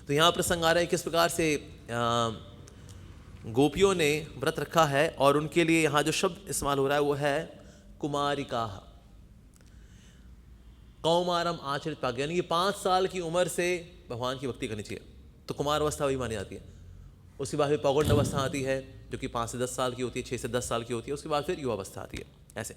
तो यहाँ प्रसंग आ रहा है किस प्रकार से गोपियों ने व्रत रखा है, और उनके लिए यहाँ जो शब्द इस्तेमाल हो रहा है वो है कुमारिका, कौमारम आचरित पाक, यानी कि 5 साल की उम्र से भगवान की भक्ति करनी चाहिए। तो कुमार अवस्था वही मानी जाती है। उसके बाद फिर पौगंड अवस्था आती है जो कि 5 से 10 साल की होती है, 6 से 10 साल की होती है। उसके बाद फिर युवा अवस्था आती है, ऐसे।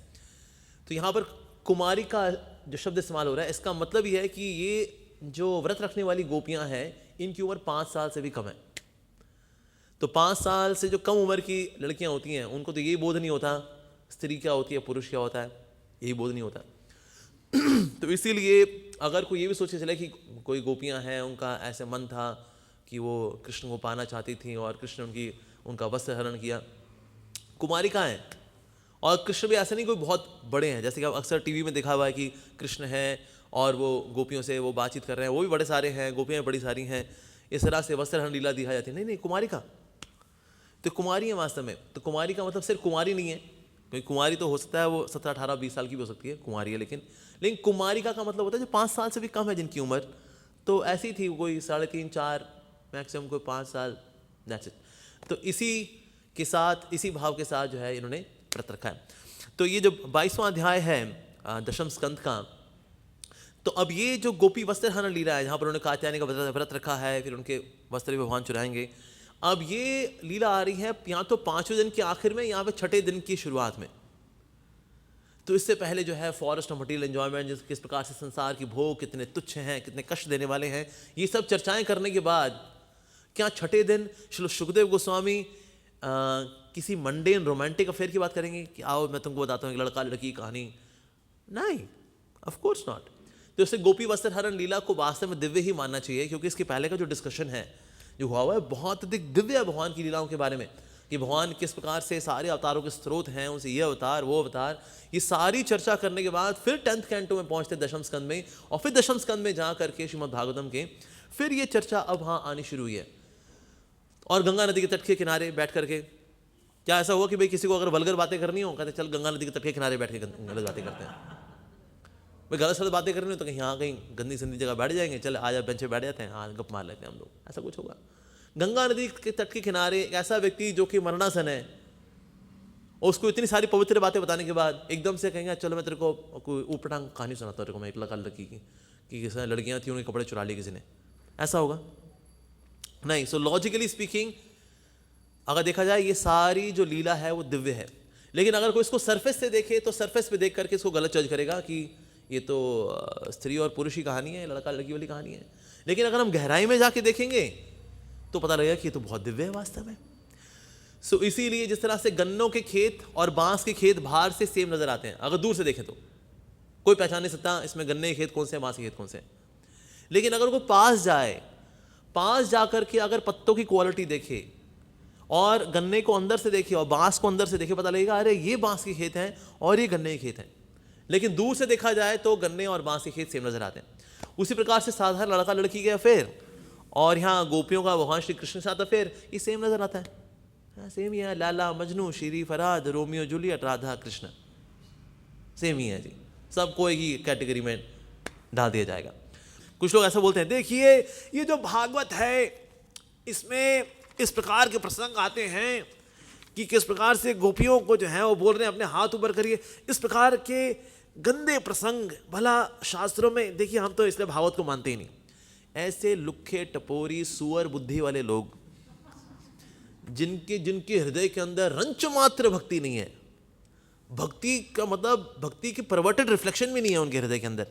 तो यहाँ पर कुमारी का जो शब्द इस्तेमाल हो रहा है, इसका मतलब ये है कि ये जो व्रत रखने वाली गोपियाँ हैं, इनकी उम्र 5 साल से भी कम है। तो 5 साल से जो कम उम्र की लड़कियाँ होती हैं, उनको तो यही बोध नहीं होता स्त्री क्या होती है, पुरुष क्या होता है, यही बोध नहीं होता। तो इसीलिए अगर कोई ये भी सोचे चले कि कोई गोपियाँ हैं, उनका ऐसे मन था कि वो कृष्ण को पाना चाहती थी और कृष्ण उनका वस्त्र हरण किया, कुमारिका हैं। और कृष्ण भी ऐसे नहीं कोई बहुत बड़े हैं, जैसे कि अक्सर टीवी में देखा हुआ है कि कृष्ण है और वो गोपियों से वो बातचीत कर रहे हैं, वो भी बड़े सारे हैं, गोपियाँ बड़ी सारी हैं, इस तरह से वस्त्र हरण लीला दिखाई जाती है। नहीं नहीं, कुमारिका तो कुमारी है वास्तव में। तो कुमारी का मतलब सिर्फ कुमारी नहीं है, क्योंकि कुमारी तो हो सकता है वो 17, 18, 20 साल की भी हो सकती है, कुमारी है। लेकिन कुमारिका का मतलब होता है जो 5 साल से भी कम है जिनकी उम्र। तो ऐसी थी कोई 3.5, 4, मैक्सिमम कोई 5 साल, दैट्स इट। तो इसी के साथ, इसी भाव के साथ जो है इन्होंने व्रत रखा है। तो ये जो 22वां अध्याय है दशम स्कंद का, तो अब ये जो गोपी वस्त्र हरण लीला है, जहाँ पर उन्होंने कात्यायनी का व्रत रखा है, फिर उनके वस्त्र भी भगवान चुराएंगे। अब ये लीला आ रही है या तो 5वें दिन के आखिर में या फिर 6ठे दिन की शुरुआत में। तो इससे पहले जो है फॉरेस्ट ऑफ मटीरियल एंजॉयमेंट, किस प्रकार से संसार की भोग कितने तुच्छ हैं, कितने कष्ट देने वाले हैं, ये सब चर्चाएं करने के बाद क्या 6ठे दिन श्री सुखदेव गोस्वामी किसी मंडेन रोमांटिक अफेयर की बात करेंगे कि आओ मैं तुमको बताता हूँ एक लड़का लड़की की कहानी? नहीं, ऑफ कोर्स नॉट। तो इससे गोपी वस्त्र हरण लीला को वास्तव में दिव्य ही मानना चाहिए, क्योंकि इसके पहले का जो डिस्कशन है जो हुआ है बहुत अधिक दिव्य है भगवान की लीलाओं के बारे में, कि भगवान किस प्रकार से सारे अवतारों के स्रोत हैं, उनसे ये अवतार वो अवतार, ये सारी चर्चा करने के बाद फिर 10th कैंटो में पहुंचते दशम स्कंद में, और फिर दशम स्कंद में जा करके श्रीमद् भागवतम के फिर ये चर्चा अब हाँ आनी शुरू हुई है। और गंगा नदी के तट के किनारे बैठ करके क्या ऐसा हुआ कि भाई किसी को अगर वल्गर बातें करनी हो, कहते चल गंगा नदी के तट के किनारे बैठ के गलत बातें करते हैं। भाई गलत सलत बातें करनी हो तो कहीं यहाँ कहीं गंदी संदी जगह बैठ जाएंगे, चल आज बेंच पे बैठ जाते हैं, हाँ गप मार लेते हैं हम लोग, ऐसा कुछ होगा? गंगा नदी के तट के किनारे एक ऐसा व्यक्ति जो कि मरणासन है, और उसको इतनी सारी पवित्र बातें बताने के बाद एकदम से कहेंगे चलो मैं तेरे को कोई ऊटपटांग कहानी सुनाता हूँ तेरे को मैं, एक लड़की की कि किसी लड़कियाँ थी, उनके कपड़े चुरा लिए किसी ने, ऐसा होगा? नहीं। सो लॉजिकली स्पीकिंग अगर देखा जाए ये सारी जो लीला है वो दिव्य है। लेकिन अगर कोई इसको सरफेस से देखे तो सरफेस पे देख करके इसको गलत जज करेगा कि ये तो स्त्री और पुरुष की कहानी है, लड़का लड़की वाली कहानी है। लेकिन अगर हम गहराई में जाके देखेंगे तो पता लगेगा कि ये तो बहुत दिव्य है वास्तव में। सो इसीलिए जिस तरह से गन्नों के खेत और बांस के खेत बाहर से सेम नजर आते हैं, अगर दूर से देखें तो कोई पहचान नहीं सकता इसमें गन्ने के खेत कौन से हैं, बांस के खेत कौन से हैं। लेकिन अगर कोई पास जाए, पास जाकर के अगर पत्तों की क्वालिटी देखे और गन्ने को अंदर से देखे और बांस को अंदर से देखे, पता लगेगा अरे ये बांस के खेत हैं और ये गन्ने के खेत हैं। लेकिन दूर से देखा जाए तो गन्ने और बांस के खेत सेम नजर आते हैं। उसी प्रकार से साधारण लड़का लड़की के अफेयर और यहाँ गोपियों का भगवान श्री कृष्ण के साथ अफेयर, ये सेम नजर आता है। सेम ही है, Laila Majnu, Shirin Farhad, Romeo Juliet, Radha Krishna, same ही है जी, सबको एक ही कैटेगरी में डाल दिया जाएगा। कुछ लोग ऐसा बोलते हैं देखिए ये जो भागवत है इसमें इस प्रकार के प्रसंग आते हैं कि किस प्रकार से गोपियों को जो है वो बोल रहे हैं अपने हाथ ऊपर करिए, इस प्रकार के गंदे प्रसंग भला शास्त्रों में, देखिए हम तो इसलिए भागवत को मानते ही नहीं। ऐसे लुखे टपोरी सुअर बुद्धि वाले लोग जिनके हृदय के अंदर रंच मात्र भक्ति नहीं है, भक्ति का मतलब भक्ति की परवर्टेड रिफ्लेक्शन भी नहीं है उनके हृदय के अंदर,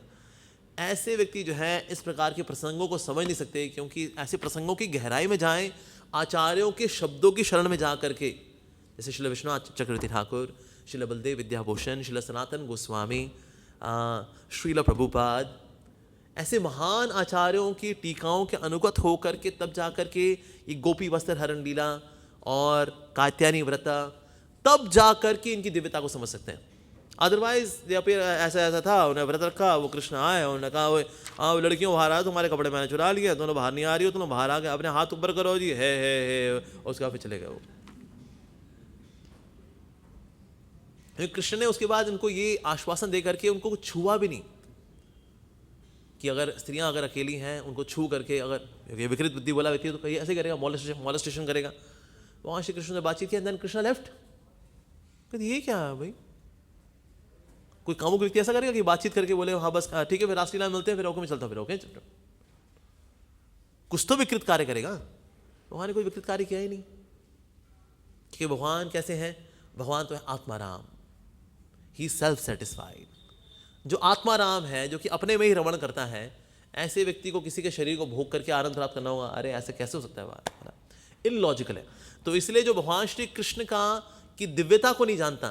ऐसे व्यक्ति जो है इस प्रकार के प्रसंगों को समझ नहीं सकते। क्योंकि ऐसे प्रसंगों की गहराई में जाएं, आचार्यों के शब्दों की शरण में जा करके, जैसे श्रील विश्वनाथ चक्रवर्ती ठाकुर, श्रील बलदेव विद्याभूषण, श्रील सनातन गोस्वामी, श्रील प्रभुपाद, ऐसे महान आचार्यों की टीकाओं के अनुगत होकर के तब जा कर के ये गोपी वस्त्र हरण लीला और कात्यायनी व्रता, तब जा कर के इनकी दिव्यता को समझ सकते हैं। अदरवाइज ऐसा था, उन्हें व्रत रखा, वो कृष्ण आए, उन्होंने कहा वो लड़कियों बाहर आए, तुम्हारे कपड़े मैंने चुरा लिए, तुम बाहर नहीं आ रही हो, तुम बाहर आ गए, अपने हाथ ऊपर करो जी, है उसके बाद फिर चले गए वो। कृष्ण ने उसके बाद उनको ये आश्वासन दे करके उनको छुआ भी नहीं, कि अगर स्त्रियां अगर अकेली हैं उनको छू करके अगर ये विकृत बुद्धि वाला व्यक्ति है तो कहीं ऐसे करेगा, मॉलेस्टेशन करेगा। वहाँ श्री कृष्ण ने बातचीत की, देन कृष्ण लेफ्ट। कहते ये क्या है भाई, कोई कामुक व्यक्ति ऐसा करेगा कि बातचीत करके बोले हाँ बस ठीक है फिर रासलीला में मिलते हैं, फिर ओके में चलता, फिर ओके कुछ तो विकृत कार्य करेगा। भगवान ने कोई विकृत कार्य किया ही नहीं, कि भगवान कैसे हैं, भगवान तो है आत्माराम, ही सेल्फ सेटिस्फाइड। जो आत्माराम है, जो कि अपने में ही रमण करता है, ऐसे व्यक्ति को किसी के शरीर को भोग करके आनंद प्राप्त करना होगा, अरे ऐसे कैसे हो सकता है, बात इलॉजिकल है। तो इसलिए जो भगवान श्री कृष्ण का की दिव्यता को नहीं जानता,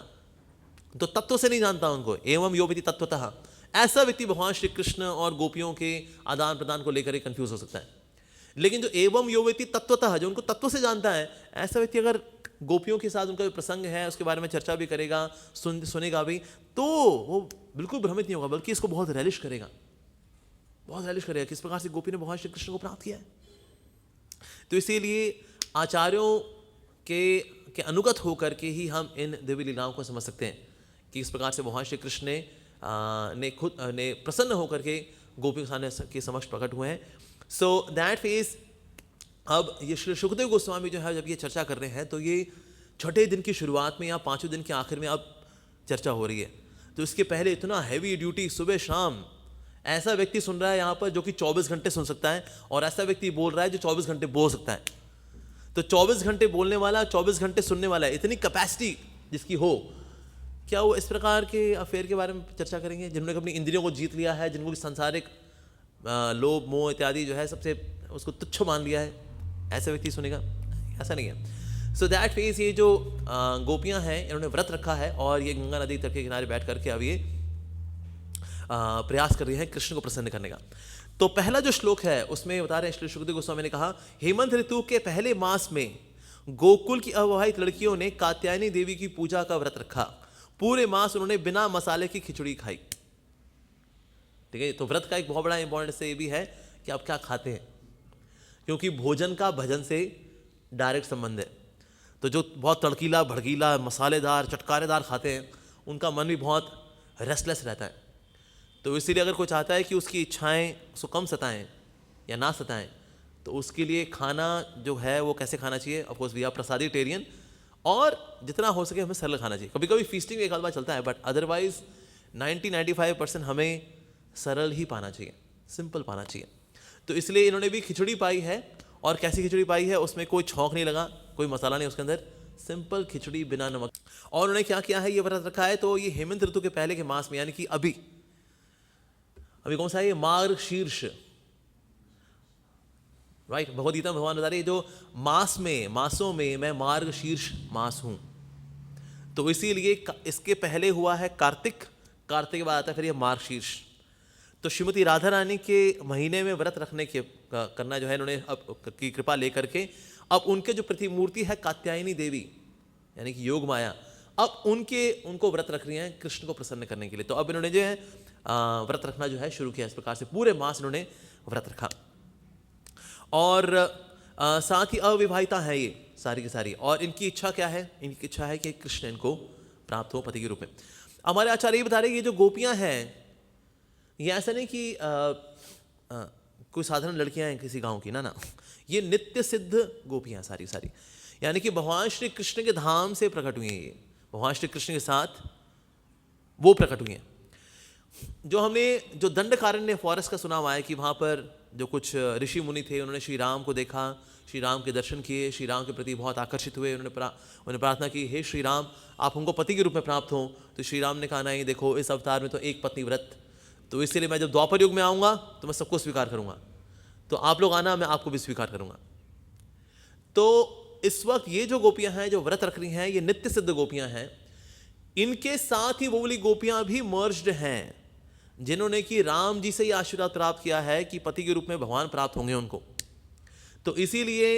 तो तत्व से नहीं जानता उनको, एवं यो विधि तत्वतः, ऐसा व्यक्ति भगवान श्री कृष्ण और गोपियों के आदान प्रदान को लेकर कंफ्यूज हो सकता है। लेकिन जो एवं यो व्यक्ति तत्वतः, जो उनको तत्व से जानता है, ऐसा व्यक्ति अगर गोपियों के साथ उनका जो प्रसंग है उसके बारे में चर्चा भी करेगा, सुनेगा भी, तो वो बिल्कुल भ्रमित नहीं होगा, बल्कि इसको बहुत relish करेगा, बहुत relish करेगा किस प्रकार से गोपी ने भगवान श्री कृष्ण को प्राप्त किया है। तो इसीलिए आचार्यों के अनुगत होकर के ही हम इन दिव्य लीलाओं को समझ सकते हैं कि इस प्रकार से भगवान श्री कृष्ण ने खुद ने प्रसन्न होकर के गोपियों के समक्ष प्रकट हुए हैं। सो दैट फेज, अब ये श्री सुखदेव गोस्वामी जो है जब ये चर्चा कर रहे हैं, तो ये छठे दिन की शुरुआत में या पांचवें दिन के आखिर में अब चर्चा हो रही है। तो इसके पहले इतना हैवी ड्यूटी सुबह शाम, ऐसा व्यक्ति सुन रहा है यहाँ पर जो कि 24 घंटे सुन सकता है, और ऐसा व्यक्ति बोल रहा है जो 24 घंटे बोल सकता है। तो 24 घंटे बोलने वाला, 24 घंटे सुनने वाला है, इतनी कैपेसिटी जिसकी हो, क्या वो इस प्रकार के अफेयर के बारे में चर्चा करेंगे जिन्होंने अपनी इंद्रियों को जीत लिया है, जिनको सांसारिक लोभ मोह इत्यादि जो है सबसे उसको तुच्छ मान लिया है, ऐसा व्यक्ति सुनेगा? ऐसा नहीं है। सो दैट फेज, ये जो गोपियां हैं इन्होंने व्रत रखा है और ये गंगा नदी तट के किनारे बैठ करके अब ये प्रयास कर रही हैं कृष्ण को प्रसन्न करने का। तो पहला जो श्लोक है उसमें बता रहे हैं श्री सुखदेव गोस्वामी ने कहा, हेमंत ऋतु के पहले मास में गोकुल की अविवाहित लड़कियों ने कात्यायनी देवी की पूजा का व्रत रखा। पूरे मास उन्होंने बिना मसाले की खिचड़ी खाई। ठीक है, तो व्रत का एक बहुत बड़ा इंपॉर्टेंट से ये भी है कि आप क्या खाते हैं, क्योंकि भोजन का भजन से डायरेक्ट संबंध है। तो जो बहुत तड़कीला भड़कीला मसालेदार चटकारेदार खाते हैं उनका मन भी बहुत रेस्टलेस रहता है। तो इसीलिए अगर कोई चाहता है कि उसकी इच्छाएं उसको कम सताएं या ना सताएं, तो उसके लिए खाना जो है वो कैसे खाना चाहिए? ऑफ कोर्स वी आर प्रसादिटेरियन, और जितना हो सके हमें सरल खाना चाहिए। कभी कभी फीस्टिंग एक आध बार चलता है, बट अदरवाइज 90-95% हमें सरल ही पाना चाहिए, सिंपल पाना चाहिए। तो इसलिए इन्होंने भी खिचड़ी पाई है, और कैसी खिचड़ी पाई है? उसमें कोई छौंक नहीं लगा, कोई मसाला नहीं उसके अंदर, सिंपल खिचड़ी बिना नमक। और उन्होंने क्या किया है, ये व्रत रखा है। तो ये हेमंत ऋतु के पहले के मास में, यानी कि अभी कौन सा है ये? मार्गशीर्ष, राइट। भगवद गीता में भगवान बता रहे हैं जो मासों में मैं मार्गशीर्ष मास हूं। तो इसीलिए इसके पहले हुआ है कार्तिक के बाद आता है फिर ये मार्गशीर्ष। तो श्रीमती राधा रानी के महीने में व्रत रखने के करना जो है इन्होंने अब की कृपा लेकर के, अब उनके जो प्रतिमूर्ति है कात्यायनी देवी यानी कि योग माया, अब उनको व्रत रख रही हैं कृष्ण को प्रसन्न करने के लिए। तो अब इन्होंने जो है व्रत रखना जो है शुरू किया। इस प्रकार से पूरे मास इन्होंने व्रत रखा। और साथ ही अविवाहिता है ये सारी की सारी, और इनकी इच्छा क्या है? इनकी इच्छा है कि कृष्ण इनको प्राप्त हो पति के रूप में। हमारे आचार्य बता रहे ये जो गोपियां हैं, ये ऐसा नहीं कि कोई साधारण लड़कियां हैं किसी गांव की, ना, ये नित्य सिद्ध गोपियां सारी सारी, यानी कि भगवान श्री कृष्ण के धाम से प्रकट हुई हैं। ये भगवान श्री कृष्ण के साथ वो प्रकट हुई हैं। जो हमने जो दंडकारण्य फॉरेस्ट का सुना हुआ है कि वहाँ पर जो कुछ ऋषि मुनि थे, उन्होंने श्री राम को देखा, श्री राम के दर्शन किए, श्री राम के प्रति बहुत आकर्षित हुए, उन्होंने प्रार्थना की, हे श्री राम आप हमको पति के रूप में प्राप्त हो। तो श्री राम ने कहा नहीं, देखो इस अवतार में तो एक पत्नी व्रत, तो इसलिए मैं जब द्वापर युग में आऊँगा तो मैं सबको स्वीकार करूँगा, तो आप लोग आना, मैं आपको भी स्वीकार करूँगा। तो इस वक्त ये जो गोपियाँ हैं जो व्रत रख रही हैं, ये नित्य सिद्ध गोपियाँ हैं। इनके साथ ही वो वाली गोपियाँ भी मर्ज्ड हैं जिन्होंने कि राम जी से ये आशीर्वाद प्राप्त किया है कि पति के रूप में भगवान प्राप्त होंगे उनको। तो इसीलिए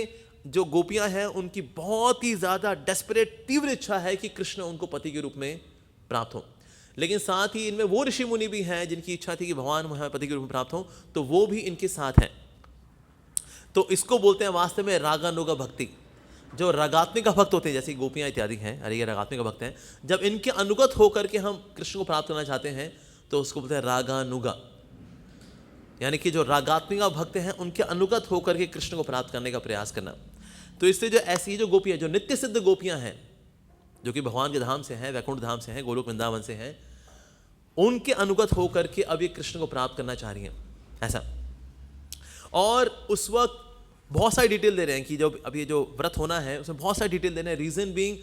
जो गोपियां हैं उनकी बहुत ही ज़्यादा डेस्परेट तीव्र इच्छा है कि कृष्ण उनको पति के रूप में प्राप्त हो। लेकिन साथ ही इनमें वो ऋषि मुनि भी हैं जिनकी इच्छा थी कि भगवान हमें पति के रूप में प्राप्त हो, तो वो भी इनके साथ हैं। तो इसको बोलते हैं वास्तव में रागानुगा भक्ति। जो रागात्मिक भक्त होते हैं जैसे गोपियाँ इत्यादि हैं, अरे ये रागात्मिक भक्त हैं, जब इनके अनुगत होकर के हम कृष्ण को प्राप्त करना चाहते हैं तो उसको बोलते हैं रागानुगा। यानी कि जो रागात्मिका भक्त हैं उनके अनुगत होकर के कृष्ण को प्राप्त करने का प्रयास करना। तो इससे जो ऐसी जो गोपियाँ, जो नित्य सिद्ध गोपियाँ हैं, जो कि भगवान के धाम से हैं, वैकुंठ धाम से हैं, गोलोक वृंदावन से हैं, उनके अनुगत होकर के अब ये कृष्ण को प्राप्त करना चाह रही हैं, ऐसा। और उस वक्त बहुत सारी डिटेल दे रहे हैं कि जो अब ये जो व्रत होना है उसमें बहुत सारी डिटेल दे रहे हैं। रीजन बीइंग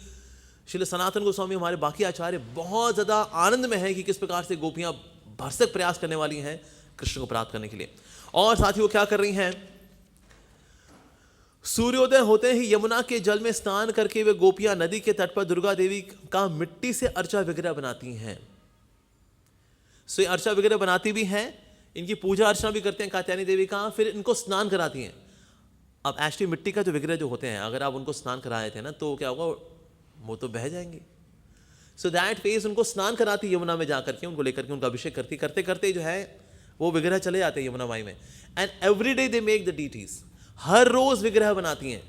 श्रील सनातन गोस्वामी हमारे बाकी आचार्य बहुत ज़्यादा आनंद में है कि किस प्रकार से गोपियाँ भरसक प्रयास करने वाली हैं कृष्ण को प्राप्त करने के लिए। और साथ ही वो क्या कर रही हैं, सूर्योदय होते ही यमुना के जल में स्नान करके वे गोपियां नदी के तट पर दुर्गा देवी का मिट्टी से अर्चा विग्रह बनाती हैं। सो ये अर्चा विग्रह बनाती भी हैं, इनकी पूजा अर्चना भी करते हैं कात्यायनी देवी का, फिर इनको स्नान कराती हैं। अब एक्चुअली मिट्टी का जो विग्रह जो होते हैं, अगर आप उनको स्नान कराए थे ना तो क्या होगा, वो तो बह जाएंगे। सो दैट फेज उनको स्नान कराती यमुना में जाकर के, उनको लेकर के उनका अभिषेक करती, करते करते जो है वो विग्रह चले जाते हैं यमुना माई में। And every day they make the deities, हर रोज विग्रह बनाती हैं,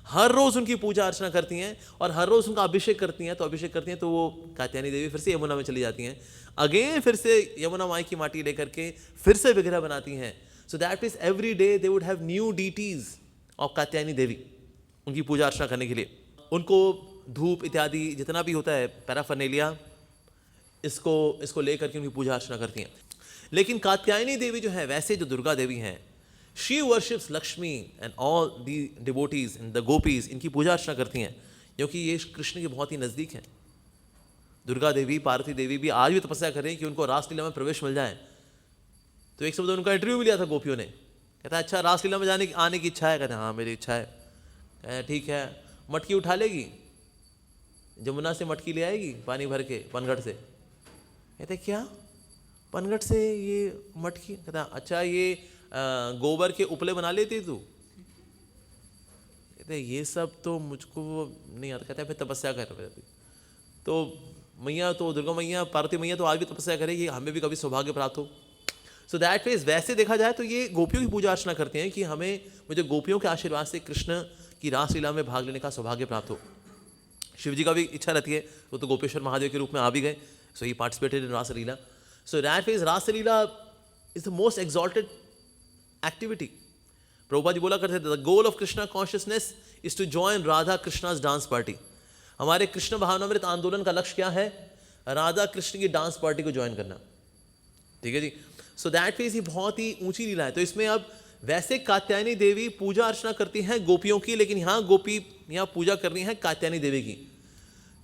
हर रोज उनकी पूजा अर्चना करती हैं और हर रोज उनका अभिषेक करती हैं। तो अभिषेक करती हैं तो वो कात्यायनी देवी फिर से यमुना में चली जाती हैं, अगेन फिर से यमुना माई की माटी लेकर के फिर से विग्रह बनाती हैं। So that means every day they would have new deities of Katyayani Devi, उनकी पूजा अर्चना करने के लिए। उनको धूप इत्यादि जितना भी होता है पैराफर्नेलिया, इसको लेकर के उनकी पूजा अर्चना करती हैं। लेकिन कात्यायनी देवी जो है, वैसे जो दुर्गा देवी हैं, she worships Lakshmi and all the devotees and the gopis, इनकी पूजा अर्चना करती हैं क्योंकि ये कृष्ण के बहुत ही नज़दीक हैं। दुर्गा देवी, पार्वती देवी भी आज भी तपस्या कर रही हैं कि उनको रासलीला में प्रवेश मिल जाए। तो एक शब्द उनका इंटरव्यू भी लिया था गोपियों ने, कहता है अच्छा रासलीला में आने की इच्छा है? कहते हैं हाँ मेरी इच्छा है। ठीक है, मटकी उठा लेगी, जमुना से मटकी ले आएगी पानी भर के पनघट से। कहते क्या पनघट से ये मटकी? कहता अच्छा ये गोबर के उपले बना लेती तू? कहते ये सब तो मुझको नहीं आता। कहता है फिर तपस्या कर रहे थे। तो मैया, तो दुर्गा मैया, पार्वती मैया तो आज भी तपस्या करेगी, हमें भी कभी सौभाग्य प्राप्त हो। सो दैट मीन्स वैसे देखा जाए तो ये गोपियों की पूजा अर्चना करते हैं कि मुझे गोपियों के आशीर्वाद से कृष्ण की रासलीला में भाग लेने का सौभाग्य प्राप्त हो। शिव जी का भी इच्छा रहती है, वो तो गोपेश्वर महादेव के रूप में आ भी गए। So he participated in Raslila. So that means Raslila is the most exalted activity. Prabhupada ji बोला करते थे, the goal of Krishna consciousness is to join Radha Krishna's dance party. हमारे कृष्ण भावनामृत आंदोलन का लक्ष्य क्या है? राधा कृष्ण की डांस पार्टी को ज्वाइन करना। ठीक है जी। सो दैट मीन्स ये बहुत ही ऊंची लीला है। तो इसमें अब वैसे कात्यायनी देवी पूजा अर्चना करती हैं गोपियों की, लेकिन यहाँ गोपी यहाँ पूजा कर रही हैं कात्यायनी देवी की।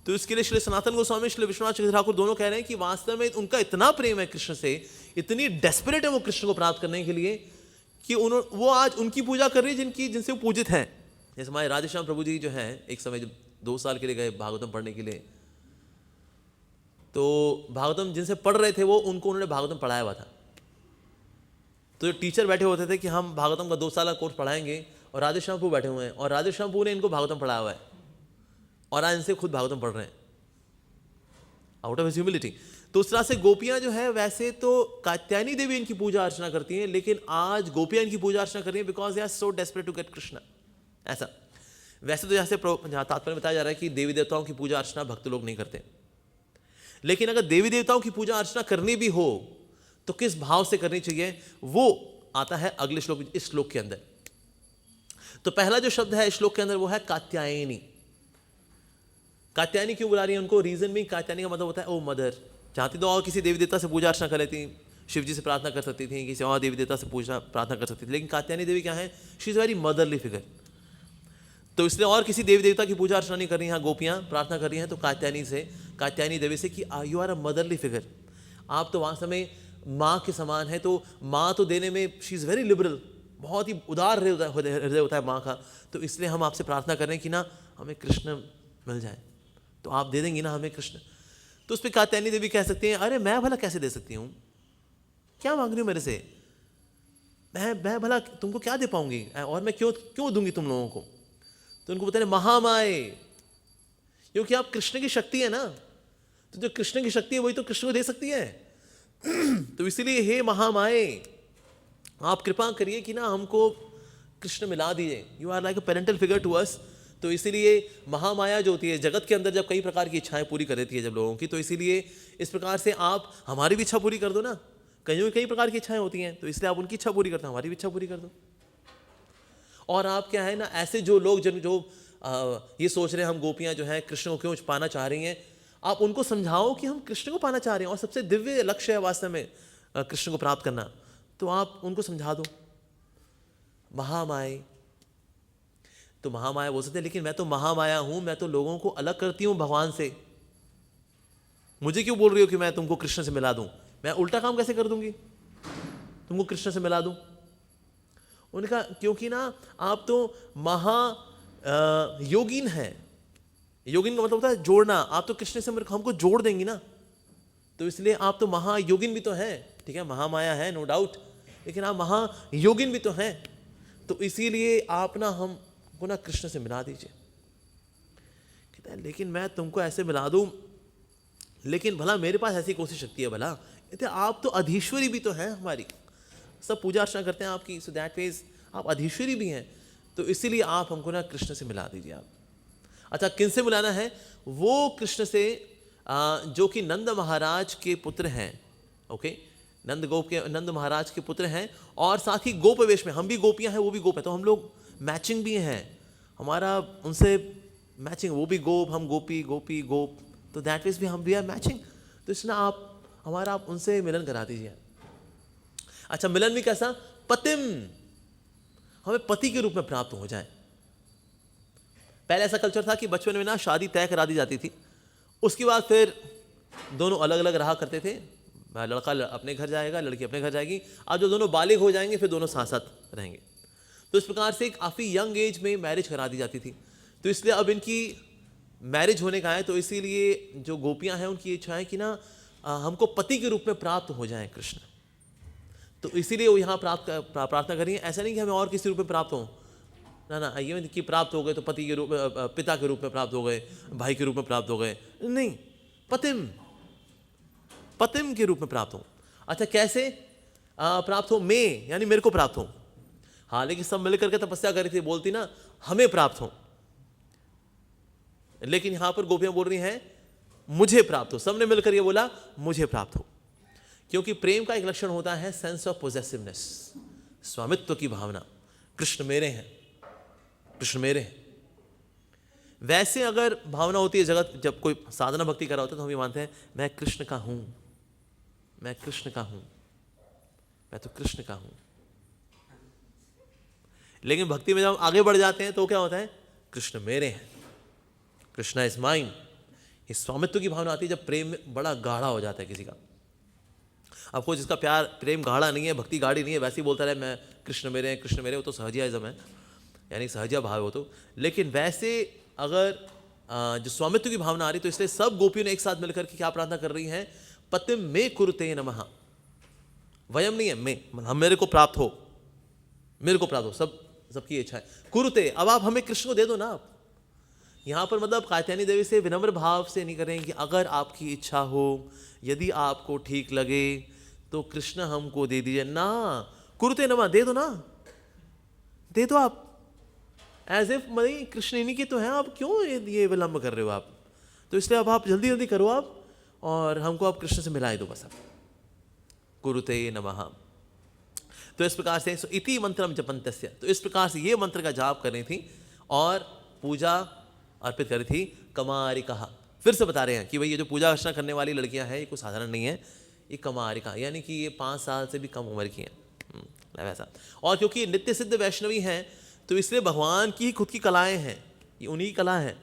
तो इसके लिए श्री सनातन गोस्वामी, श्री विश्वनाथ चक्रवर्ती ठाकुर दोनों कह रहे हैं कि वास्तव में उनका इतना प्रेम है कृष्ण से, इतनी डेस्परेट है वो कृष्ण को प्राप्त करने के लिए कि वो आज उनकी पूजा कर रही है जिनसे वो पूजित हैं। जैसे हमारे राधेश्याम प्रभु जी जो हैं, एक समय जब 2 साल के लिए गए भागवतम पढ़ने के लिए, तो भागवतम जिनसे पढ़ रहे थे वो उनको उन्होंने भागवतम पढ़ाया हुआ था। तो जो टीचर बैठे होते थे कि हम भागवतम का 2 साल का कोर्स पढ़ाएंगे, और राधेश्याम प्रभु बैठे हुए हैं और राधेश्याम प्रभु ने इनको भागवतम पढ़ाया हुआ है और आज इनसे खुद भागवतम पढ़ रहे हैं आउट ऑफ ह्यूमिलिटी। तो उस तरह से गोपियां जो है, वैसे तो कात्यायनी देवी इनकी पूजा अर्चना करती हैं, लेकिन आज गोपियां इनकी पूजा अर्चना कर रही हैं because they are so desperate to get Krishna. ऐसा वैसे तो जहाँ तात्पर्य बताया जा रहा है कि देवी देवताओं की पूजा अर्चना भक्त लोग नहीं करते, लेकिन अगर देवी देवताओं की पूजा अर्चना करनी भी हो तो किस भाव से करनी चाहिए, वो आता है अगले श्लोक, इस श्लोक के अंदर। तो पहला जो शब्द है इस श्लोक के अंदर वो है कात्यायनी। कात्यायनी क्यों बुला रही है उनको? रीजन भी, कात्यायनी का मतलब होता है ओ मदर। चाहती तो और किसी देवी देवता से पूजा अर्चना कर लेती, शिव जी से प्रार्थना कर सकती थी, किसी और देवी देवता से पूजा प्रार्थना कर सकती थी, लेकिन कात्यायनी देवी क्या है? She is very motherly figure. तो इसलिए और किसी देवी देवता की पूजा अर्चना नहीं कर रही हैं गोपियां, प्रार्थना कर रही हैं तो कात्यायनी देवी से कि you are a motherly figure, आप तो वास्तव में माँ के समान है। तो माँ तो देने में शी इज़ वेरी लिबरल, बहुत ही उदार हृदय होता है माँ का। तो इसलिए हम आपसे प्रार्थना कर रहे हैं कि ना हमें कृष्ण मिल जाए, तो आप दे देंगी ना हमें कृष्ण। तो उस पर कात्यायनी देवी कह सकती हैं, अरे मैं भला कैसे दे सकती हूँ, क्या मांग रही हूँ मेरे से, मैं भला तुमको क्या दे पाऊंगी, और मैं क्यों दूंगी तुम लोगों को। तो उनको बताने महामाए, क्योंकि आप कृष्ण की शक्ति है ना, तो जो कृष्ण की शक्ति है वही तो कृष्ण को दे सकती है। तो इसीलिए हे महामाए, आप कृपा करिए कि ना हमको कृष्ण मिला दीजिए, you are like a parental figure to us. तो इसीलिए महामाया जो होती है जगत के अंदर, जब कई प्रकार की इच्छाएं पूरी कर देती है जब लोगों की, तो इसीलिए इस प्रकार से आप हमारी भी इच्छा पूरी कर दो ना, कई प्रकार की इच्छाएं होती हैं, तो इसलिए आप उनकी इच्छा पूरी करते हो, हमारी भी इच्छा पूरी कर दो। और आप क्या है ना, ऐसे जो लोग जो ये सोच रहे हैं हम गोपियां जो हैं कृष्ण को क्यों पाना चाह रही हैं, आप उनको समझाओ कि हम कृष्ण को पाना चाह रहे हैं और सबसे दिव्य लक्ष्य है वास्तव में कृष्ण को प्राप्त करना। तो आप उनको समझा दो। महामाया, तो महामाया बोल सकते हैं, लेकिन मैं तो महामाया हूं, मैं तो लोगों को अलग करती हूं भगवान से, मुझे क्यों बोल रही हो कि मैं तुमको कृष्ण से मिला दूं? मैं उल्टा काम कैसे कर दूंगी, तुमको कृष्ण से मिला दूं? उन्होंने कहा क्योंकि ना आप तो योगिन है। योगिन का मतलब होता है जोड़ना, आप तो कृष्ण से हमको जोड़ देंगी ना, तो इसलिए आप तो महायोगिन भी तो हैं। ठीक है, महामाया है नो डाउट, लेकिन आप महायोगिन भी तो हैं, तो इसीलिए आप ना हमको ना कृष्ण से मिला दीजिए। कहता है लेकिन मैं तुमको ऐसे मिला दूं, लेकिन भला मेरे पास ऐसी कोशिश शक्ति है भला? कहते आप तो अधीश्वरी भी तो हैं हमारी, सब पूजा अर्चना करते हैं आपकी, सो दैट मीन्स आप अधीश्वरी भी हैं, तो इसीलिए आप हमको ना कृष्ण से मिला दीजिए आप। अच्छा, किन से मिलाना है? वो कृष्ण से जो कि नंद महाराज के पुत्र हैं। ओके, नंद महाराज के पुत्र हैं, और साथ ही गोप वेश में, हम भी गोपियां हैं वो भी गोप है, तो हम लोग मैचिंग भी हैं, हमारा उनसे मैचिंग, वो भी गोप, हम गोपी, गोपी गोप, तो दैट मीन्स भी हम भी आर मैचिंग, तो इसलिए आप उनसे मिलन करा दीजिए। अच्छा, मिलन भी कैसा? पतिम, हमें पति के रूप में प्राप्त हो जाए। पहले ऐसा कल्चर था कि बचपन में ना शादी तय करा दी जाती थी, उसके बाद फिर दोनों अलग अलग रहा करते थे, लड़का अपने घर जाएगा, लड़की अपने घर जाएगी। अब जब दोनों बालिग हो जाएंगे फिर दोनों साथ साथ रहेंगे। तो इस प्रकार से काफ़ी यंग एज में मैरिज करा दी जाती थी। तो इसलिए अब इनकी मैरिज होने का है, तो इसीलिए जो गोपियां हैं उनकी इच्छा है कि ना हमको पति के रूप में प्राप्त हो जाएं कृष्ण, तो इसीलिए वो यहाँ प्रार्थना कर रही है। ऐसा नहीं कि हमें और किसी रूप में प्राप्त हो, ना, ये कि प्राप्त हो गए तो पति के रूप में, पिता के रूप में प्राप्त हो गए, भाई के रूप में प्राप्त हो गए, नहीं, पतिम के रूप में प्राप्त हो। अच्छा, कैसे प्राप्त हो? मैं, यानी मेरे को प्राप्त हो। हाँ, लेकिन सब मिलकर के तपस्या करी थी, बोलती ना हमें प्राप्त हो, लेकिन यहां पर गोपियां बोल रही हैं मुझे प्राप्त हो। सबने मिलकर ये बोला मुझे प्राप्त हो, क्योंकि प्रेम का एक लक्षण होता है सेंस ऑफ पोजेसिवनेस, स्वामित्व की भावना। कृष्ण मेरे हैं, कृष्ण मेरे हैं। वैसे अगर भावना होती है जगत, जब कोई साधना भक्ति कर रहा होता है तो हम ये मानते हैं मैं कृष्ण का हूं, मैं कृष्ण का हूं, मैं तो कृष्ण का हूं। लेकिन भक्ति में जब आगे बढ़ जाते हैं तो क्या होता है? कृष्ण मेरे हैं, कृष्णा इज माइन। इस स्वामित्व की भावना आती है जब प्रेम में बड़ा गाढ़ा हो जाता है किसी का। आपको जिसका प्यार प्रेम गाढ़ा नहीं है, भक्ति गाढ़ी नहीं है, वैसे ही बोलता रहे मैं कृष्ण मेरे हैं, कृष्ण मेरे, वो तो सहजियाइज्म है, यानी सहजिया भाव हो तो। लेकिन वैसे अगर जो स्वामित्व की भावना आ रही, तो इसलिए सब गोपियों ने एक साथ मिलकर के क्या प्रार्थना कर रही हैं? पतिम मे कुरुते नमः। वयम नहीं है, मैं, हम, मेरे को प्राप्त हो, मेरे को प्राप्त हो, सबकी इच्छा है। कुरुते, अब आप हमें कृष्ण को दे दो ना। आप यहाँ पर मतलब कात्यायनी देवी से विनम्र भाव से नहीं कर रहे हैं कि अगर आपकी इच्छा हो, यदि आपको ठीक लगे तो कृष्ण हमको दे दीजिए ना, कुरुते नमः, दे दो ना, दे दो आप। एज इफ मई कृष्ण इन्हीं के तो हैं, आप क्यों ये विलंब कर रहे हो आप? तो इसलिए अब आप जल्दी जल्दी करो आप, और हमको आप कृष्ण से मिलाए दो बस आप। कुरुते नमः। तो इस प्रकार से इति मंत्रम जपंतस्य, तो इस प्रकार से ये मंत्र का जाप कर रही थी और पूजा अर्पित करी थी। कमारिका, फिर से बता रहे हैं कि भाई ये जो पूजा अर्चना करने वाली लड़कियां हैं ये कुछ साधारण नहीं है, ये कमारिका, यानी कि ये 5 साल से भी कम उम्र की हैं, वैसा। और क्योंकि नित्य सिद्ध वैष्णवी हैं तो इसलिए भगवान की खुद की कलाएं हैं, ये उन्हीं की कला है।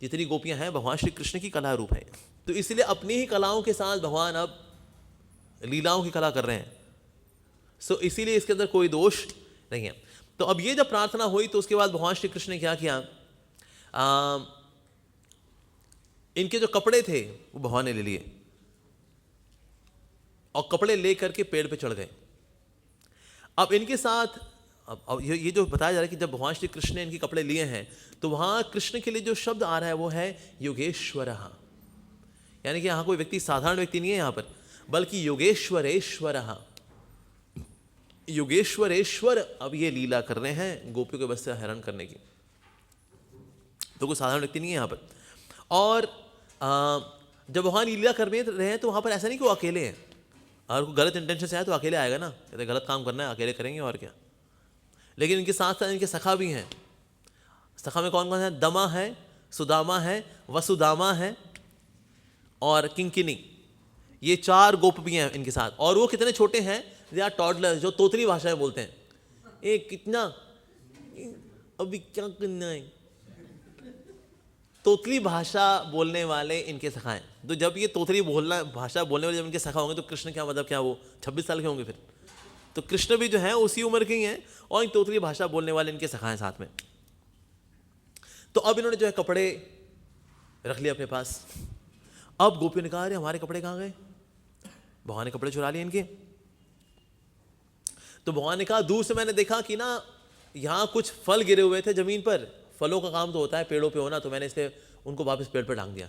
जितनी गोपियां हैं भगवान श्री कृष्ण की कला रूप है, तो इसलिए अपनी ही कलाओं के साथ भगवान अब लीलाओं की कला कर रहे हैं। सो इसीलिए इसके अंदर कोई दोष नहीं है। तो अब ये जब प्रार्थना हुई तो उसके बाद भगवान श्री कृष्ण ने क्या किया? इनके जो कपड़े थे वो भगवान ने ले लिए और कपड़े ले करके पेड़ पे चढ़ गए। अब इनके साथ अब ये जो बताया जा रहा है कि जब भगवान श्री कृष्ण ने इनके कपड़े लिए हैं तो वहां कृष्ण के लिए जो शब्द आ रहा है वो है योगेश्वरः, यानी कि यहां कोई व्यक्ति साधारण व्यक्ति नहीं है यहां पर, बल्कि योगेश्वरेश्वरः। योगेश्वरेश्वर अब ये लीला कर रहे हैं गोपियों के बस से हैरान करने की, तो कोई साधारण व्यक्ति नहीं है यहाँ पर। और जब भगवान लीला कर रहे हैं तो वहाँ पर ऐसा नहीं कि वो अकेले हैं, अगर कोई गलत इंटेंशन से आए तो अकेले आएगा ना, कहते गलत काम करना है अकेले करेंगे और क्या। लेकिन इनके साथ साथ इनके सखा भी हैं। सखा में कौन कौन है? दमा है, सुदामा है, वसुदामा है और किंकिनी। ये 4 गोप भी हैं इनके साथ। और वो कितने छोटे हैं? दे आर टॉडलर्स, जो तोतली भाषा में बोलते हैं। कितना अभी क्या करना है, तोतली भाषा बोलने वाले इनके सखा हैं। तो जब ये तोतली भाषा बोलने वाले जब इनके सखा होंगे तो कृष्ण क्या मतलब क्या वो 26 साल के होंगे फिर? तो कृष्ण भी जो है उसी उम्र के ही हैं और इन तोतली भाषा बोलने वाले इनके सखा हैं साथ में। तो अब इन्होंने जो है कपड़े रख लिए अपने पास। अब गोपियों ने कहा अरे हमारे कपड़े कहाँ गए? भगवान ने कपड़े चुरा लिए इनके। तो भगवान ने कहा दूर से मैंने देखा कि ना यहाँ कुछ फल गिरे हुए थे जमीन पर। फलों का काम तो होता है पेड़ों पे होना, तो मैंने इसलिए उनको वापस पेड़ पर टांग दिया।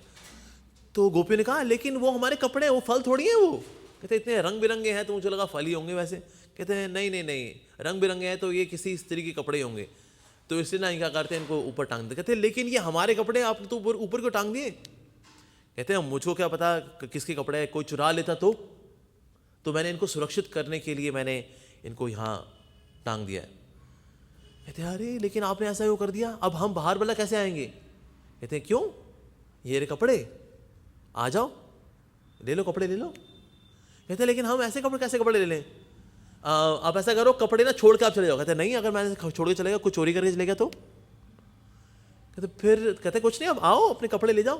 तो गोपियों ने कहा लेकिन वो हमारे कपड़े, वो फल थोड़ी हैं। वो कहते इतने रंग बिरंगे हैं तो मुझे लगा फल ही होंगे वैसे। कहते हैं नहीं नहीं नहीं, रंग बिरंगे हैं तो ये किसी स्त्री के कपड़े होंगे, तो इसलिए ना क्या करते हैं इनको ऊपर टांग देते। कहते लेकिन ये हमारे कपड़े आपने तो ऊपर क्यों टांग दिए? कहते हैं मुझको क्या पता किसके कपड़े हैं, कोई चुरा लेता तो मैंने इनको सुरक्षित करने के लिए मैंने इनको यहाँ टांग दिया है। कहते हैं अरे लेकिन आपने ऐसा क्यों कर दिया, अब हम बाहर वाला कैसे आएंगे? कहते हैं क्यों, ये रे कपड़े, आ जाओ ले लो कपड़े ले लो। कहते हैं लेकिन हम ऐसे कपड़े कैसे कपड़े ले लें? आप ऐसा करो कपड़े ना छोड़ के आप चले जाओ। कहते हैं नहीं, अगर मैंने छोड़ के चलेगा कुछ चोरी करके चलेगा तो? कहते कुछ नहीं, अब आओ अपने कपड़े ले जाओ।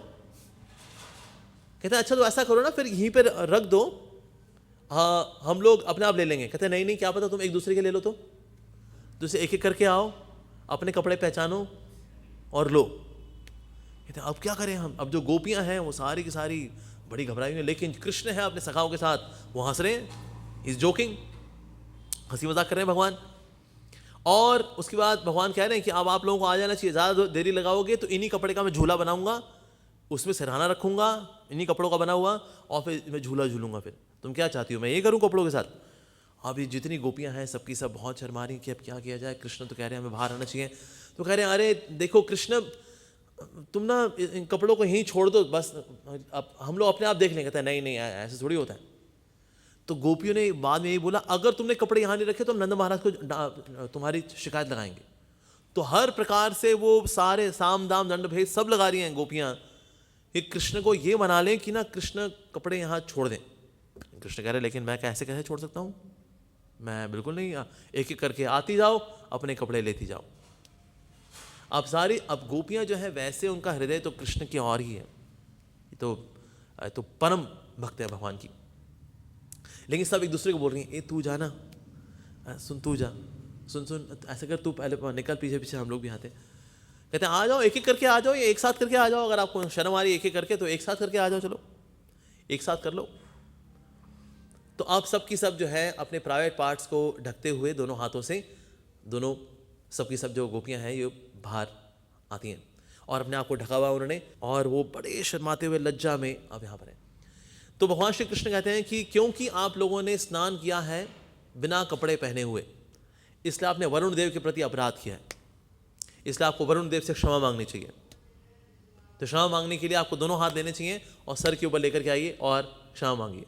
कहते हैं अच्छा तो ऐसा करो ना फिर यहीं पर रख दो, हाँ हम लोग अपने आप ले लेंगे। कहते हैं नहीं नहीं, क्या पता तुम एक दूसरे के ले लो तो एक एक करके आओ, अपने कपड़े पहचानो और लो। कहते हैं अब क्या करें हम? अब जो गोपियां हैं वो सारी की सारी बड़ी घबराई हुई हैं, लेकिन कृष्ण है अपने सखाओं के साथ, वो हंस रहे हैं, इज जोकिंग, हंसी मजाक कर रहे हैं भगवान। और उसके बाद भगवान कह रहे हैं कि अब आप लोगों को आ जाना चाहिए, ज़्यादा देरी लगाओगे तो इन्हीं कपड़े का मैं झूला बनाऊंगा, उसमें सिरहाना रखूंगा इन्हीं कपड़ों का बना हुआ, और फिर मैं झूला झूलूंगा। फिर तुम क्या चाहती हो मैं ये करूं कपड़ों के साथ? अभी जितनी गोपियां हैं सबकी सब बहुत शर्मा रही कि अब क्या किया जाए। कृष्ण तो कह रहे हैं हमें बाहर आना चाहिए। तो कह रहे हैं अरे देखो कृष्ण, तुम ना इन कपड़ों को यहीं छोड़ दो बस, अब हम लोग अपने आप देख लेंगे। कहते हैं नहीं नहीं ऐसे थोड़ी होता है। तो गोपियों ने बाद में यही बोला अगर तुमने कपड़े यहाँ नहीं रखे तो हम नंद महाराज को तुम्हारी शिकायत लगाएंगे। तो हर प्रकार से वो सारे साम दाम दंड भेद सब लगा रही हैं गोपियाँ कि कृष्ण को ये मना लें कि ना कृष्ण कपड़े यहाँ छोड़ दें। कृष्ण कह रहे लेकिन मैं कैसे छोड़ सकता हूँ, मैं बिल्कुल नहीं, एक एक करके आती जाओ अपने कपड़े लेती जाओ। अब गोपियाँ जो है वैसे उनका हृदय तो कृष्ण की और ही है, तो परम भक्त है भगवान की। लेकिन सब एक दूसरे को बोल रही हैं ए तू जाना, सुन तू जा, सुन ऐसे कर तू पहले निकल, पीछे पीछे हम लोग भी आते। कहते हैं आ जाओ एक एक करके आ जाओ, एक साथ करके आ जाओ, अगर आपको शर्म आ रही है एक एक करके तो एक साथ करके आ जाओ, चलो एक साथ कर लो। तो आप सब की सब जो है अपने प्राइवेट पार्ट्स को ढकते हुए दोनों हाथों से, दोनों सबकी सब जो गोपियां हैं ये बाहर आती हैं और अपने आप को ढका हुआ उन्होंने, और वो बड़े शर्माते हुए लज्जा में अब यहाँ पर है। तो भगवान श्री कृष्ण कहते हैं कि क्योंकि आप लोगों ने स्नान किया है बिना कपड़े पहने हुए, इसलिए आपने वरुण देव के प्रति अपराध किया है, इसलिए आपको वरुण देव से क्षमा मांगनी चाहिए। तो क्षमा मांगने के लिए आपको दोनों हाथ देने चाहिए और सर के ऊपर लेकर के आइए और क्षमा मांगिए।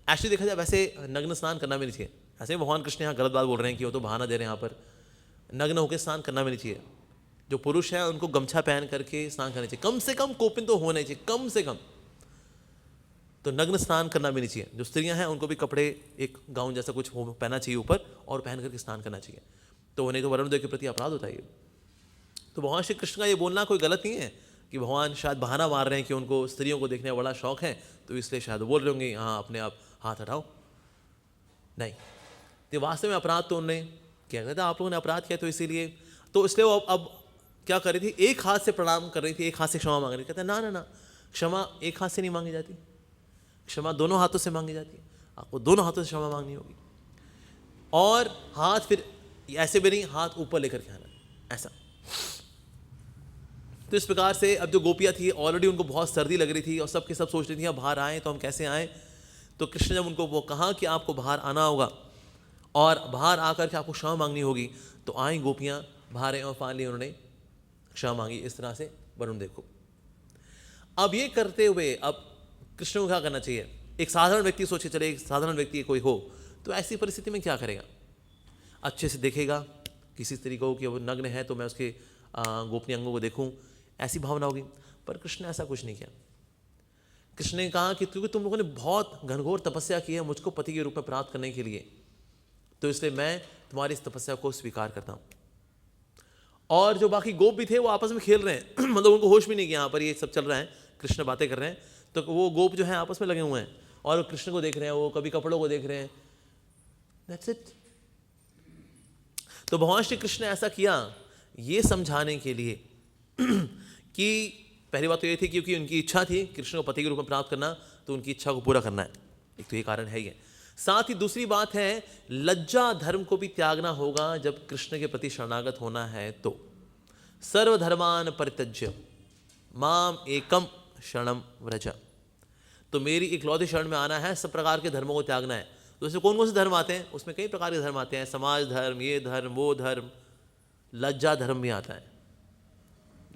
एक्चुअली देखा जाए वैसे नग्न स्नान करना भी नहीं चाहिए। ऐसे भगवान कृष्ण यहाँ गलत बात बोल रहे हैं कि वो तो बहाना दे रहे हैं, यहाँ पर नग्न होकर स्नान करना भी नहीं चाहिए। जो पुरुष हैं उनको गमछा पहन करके स्नान करना चाहिए, कम से कम कोपिन तो होना चाहिए, कम से कम। तो नग्न स्नान करना भी नहीं चाहिए। जो स्त्रियां हैं उनको भी कपड़े एक गाउन जैसा कुछ पहनना चाहिए ऊपर और पहन करके स्नान करना चाहिए। तो उन्हें तो वरुण देव के प्रति अपराध होता है। तो भगवान श्री कृष्ण का ये बोलना कोई गलत नहीं है कि भगवान शायद बहाना मार रहे हैं कि उनको स्त्रियों को देखने का बड़ा शौक है, तो इसलिए शायद बोल रहे होंगे हाँ अपने आप हाथ हटाओ। नहीं, तो वास्तव में अपराध तो उन्होंने क्या कहता है, आप लोगों ने अपराध किया, तो इसीलिए तो इसलिए वो अब क्या कर रही थी, एक हाथ से प्रणाम कर रही थी, एक हाथ से क्षमा मांग रही थी। कहते हैं ना ना ना, क्षमा एक हाथ से नहीं मांगी जाती, क्षमा दोनों हाथों से मांगी जाती है। आपको दोनों हाथों से क्षमा मांगनी होगी, और हाथ फिर ऐसे भी नहीं, हाथ ऊपर लेकर के आना ऐसा। तो इस प्रकार से अब जो गोपियाँ थी ऑलरेडी उनको बहुत सर्दी लग रही थी और सब के सब सोच रही थी अब बाहर आएँ तो हम कैसे आएँ। तो कृष्ण जब उनको वो कहा कि आपको बाहर आना होगा और बाहर आकर के आपको क्षमा मांगनी होगी, तो आई गोपियाँ बाहर आए और फाइनली उन्होंने क्षमा मांगी इस तरह से वरुण देव को। अब ये करते हुए अब कृष्ण को क्या करना चाहिए, एक साधारण व्यक्ति सोचे चले, एक साधारण व्यक्ति कोई हो तो ऐसी परिस्थिति में क्या करेगा? अच्छे से देखेगा किसी तरीके को कि वो नग्न है तो मैं उसके गोपनीय अंगों को देखूं, ऐसी भावना होगी। पर कृष्ण ने ऐसा कुछ नहीं किया। कृष्ण ने कहा कि क्योंकि तुम लोगों ने बहुत घनघोर तपस्या की है मुझको पति के रूप में प्राप्त करने के लिए, तो इसलिए मैं तुम्हारी इस तपस्या को स्वीकार करता हूं। और जो बाकी गोप भी थे वो आपस में खेल रहे हैं मतलब उनको होश भी नहीं कि यहाँ पर ये सब चल रहा है, कृष्ण बातें कर रहे हैं, तो वो गोप जो है आपस में लगे हुए हैं और कृष्ण को देख रहे हैं, वो कभी कपड़ों को देख रहे हैं। That's it. तो भगवान श्री कृष्ण ने ऐसा किया ये समझाने के लिए कि पहली बात तो ये थी क्योंकि उनकी इच्छा थी कृष्ण को पति के रूप में प्राप्त करना, तो उनकी इच्छा को पूरा करना है, एक तो ये कारण है ही है। साथ ही दूसरी बात है लज्जा धर्म को भी त्यागना होगा जब कृष्ण के प्रति शरणागत होना है तो। सर्वधर्मान परित्यज्य माम एकम शरणम व्रज, तो मेरी इकलौती शरण में आना है, सब प्रकार के धर्मों को त्यागना है। तो उसमें कौन कौन से धर्म आते हैं? उसमें कई प्रकार के धर्म आते हैं, समाज धर्म, ये धर्म वो धर्म, लज्जा धर्म भी आता है,